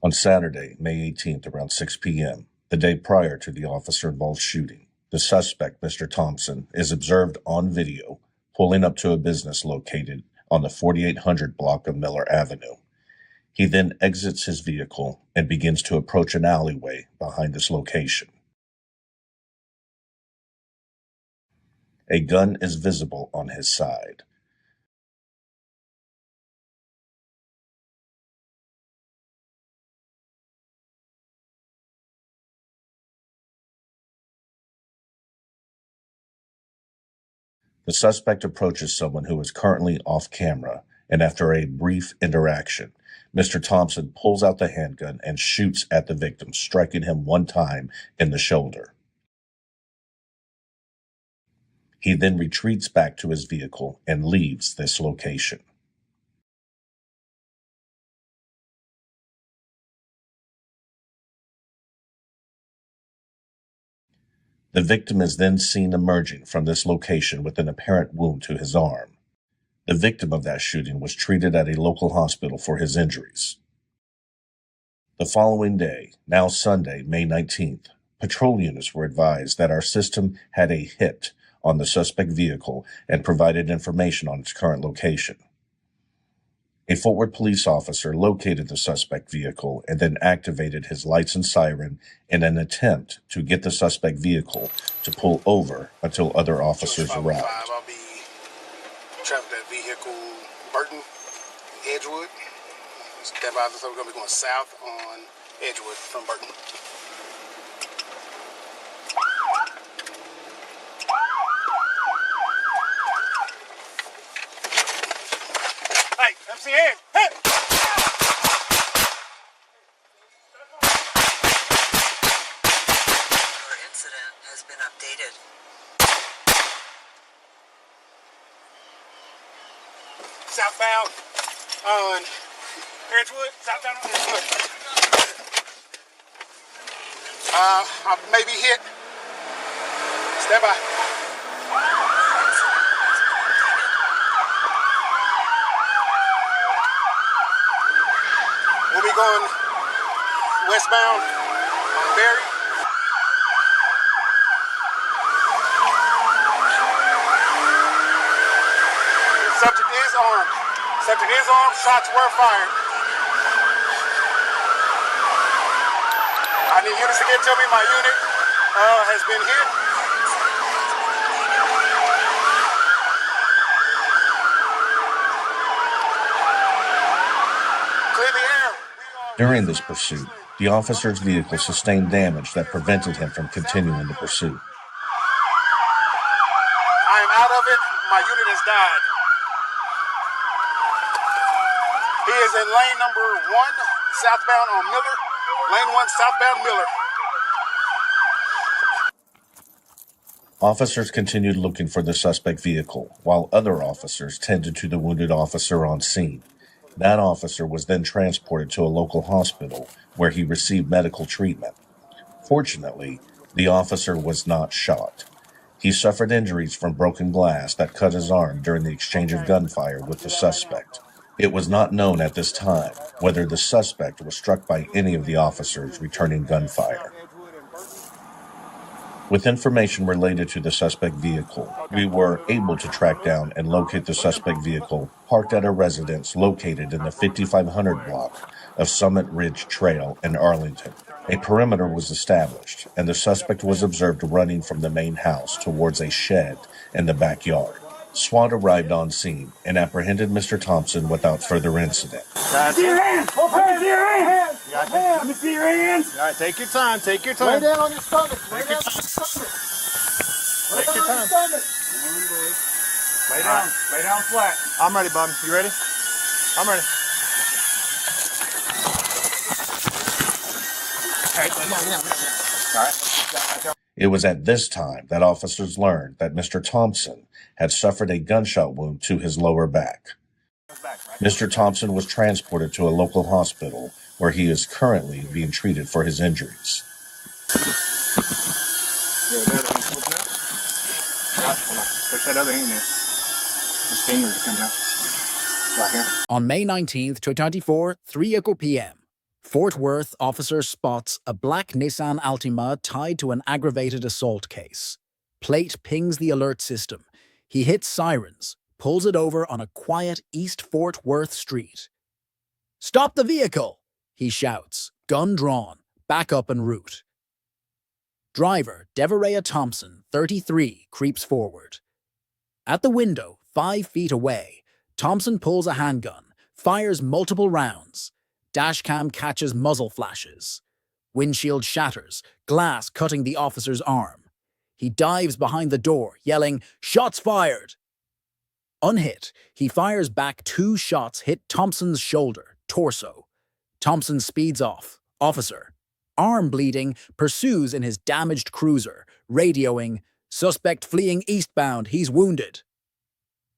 On Saturday, May 18th, around 6 p.m., the day prior to the officer-involved shooting, the suspect, Mr. Thompson, is observed on video pulling up to a business located on the 4800 block of Miller Avenue. He then exits his vehicle and begins to approach an alleyway behind this location. A gun is visible on his side. The suspect approaches someone who is currently off camera, and after a brief interaction, Mr. Thompson pulls out the handgun and shoots at the victim, striking him one time in the shoulder. He then retreats back to his vehicle and leaves this location. The victim is then seen emerging from this location with an apparent wound to his arm. The victim of that shooting was treated at a local hospital for his injuries. The following day, now Sunday, May 19th, patrol units were advised that our system had a hit on the suspect vehicle and provided information on its current location. A forward police officer located the suspect vehicle and then activated his lights and siren in an attempt to get the suspect vehicle to pull over until other officers arrived. I'll be traveling that vehicle, Burton, Edgewood. Step out, so we're going to be going south on Edgewood from Burton. Hey, MCN! Hey! Your incident has been updated. Southbound on Edgewood. Southbound on Edgewood. I may be hit. Stand by. We'll be going westbound on Berry. Subject is armed. Subject is armed. Shots were fired. I need units to get to me. My unit has been hit. Clear the air. During this pursuit, the officer's vehicle sustained damage that prevented him from continuing the pursuit. I am out of it. My unit has died. He is in lane number 1, southbound on Miller. Lane 1, southbound Miller. Officers continued looking for the suspect vehicle, while other officers tended to the wounded officer on scene. That officer was then transported to a local hospital where he received medical treatment. Fortunately, the officer was not shot. He suffered injuries from broken glass that cut his arm during the exchange of gunfire with the suspect. It was not known at this time whether the suspect was struck by any of the officers returning gunfire. With information related to the suspect vehicle, we were able to track down and locate the suspect vehicle parked at a residence located in the 5500 block of Summit Ridge Trail in Arlington. A perimeter was established, and the suspect was observed running from the main house towards a shed in the backyard. SWAT arrived on scene and apprehended Mr. Thompson without further incident. See your hands! Both hands! See your hands! Let me see your hands! All right, take your time. Take your Lay time. down on your stomach! Lay down on your stomach! Lay down on your stomach! Lay down. Lay down flat. I'm ready, Bobby. You ready? I'm ready. It was at this time that officers learned that Mr. Thompson had suffered a gunshot wound to his lower back. Mr. Thompson was transported to a local hospital where he is currently being treated for his injuries. Push that other hand there. His fingers come out. Right here. On May 19th, 2024, 3 p.m., Fort Worth officer spots a black Nissan Altima tied to an aggravated assault case. Plate pings the alert system. He hits sirens, pulls it over on a quiet East Fort Worth street. "Stop the vehicle!" he shouts, gun drawn, back up en route. Driver Devarea Thompson, 33, creeps forward. At the window, 5 feet away, Thompson pulls a handgun, fires multiple rounds. Dashcam catches muzzle flashes. Windshield shatters, glass cutting the officer's arm. He dives behind the door, yelling, "Shots fired!" Unhit, he fires back 2 shots hit Thompson's shoulder, torso. Thompson speeds off. Officer, arm bleeding, pursues in his damaged cruiser, radioing, "Suspect fleeing eastbound, he's wounded."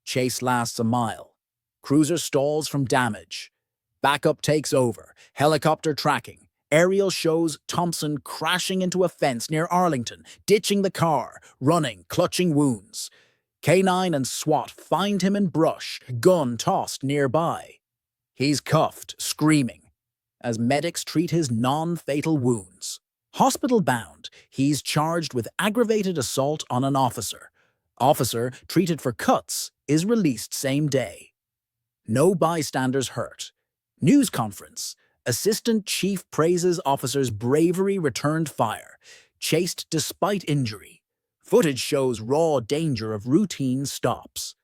Chase lasts a mile. Cruiser stalls from damage. Backup takes over, helicopter tracking. Aerial shows Thompson crashing into a fence near Arlington, ditching the car, running, clutching wounds. K9 and SWAT find him in brush, gun tossed nearby. He's cuffed, screaming, as medics treat his non-fatal wounds. Hospital-bound, he's charged with aggravated assault on an officer. Officer, treated for cuts, is released same day. No bystanders hurt. News conference. Assistant Chief praises officer's bravery returned fire, chased despite injury. Footage shows raw danger of routine stops.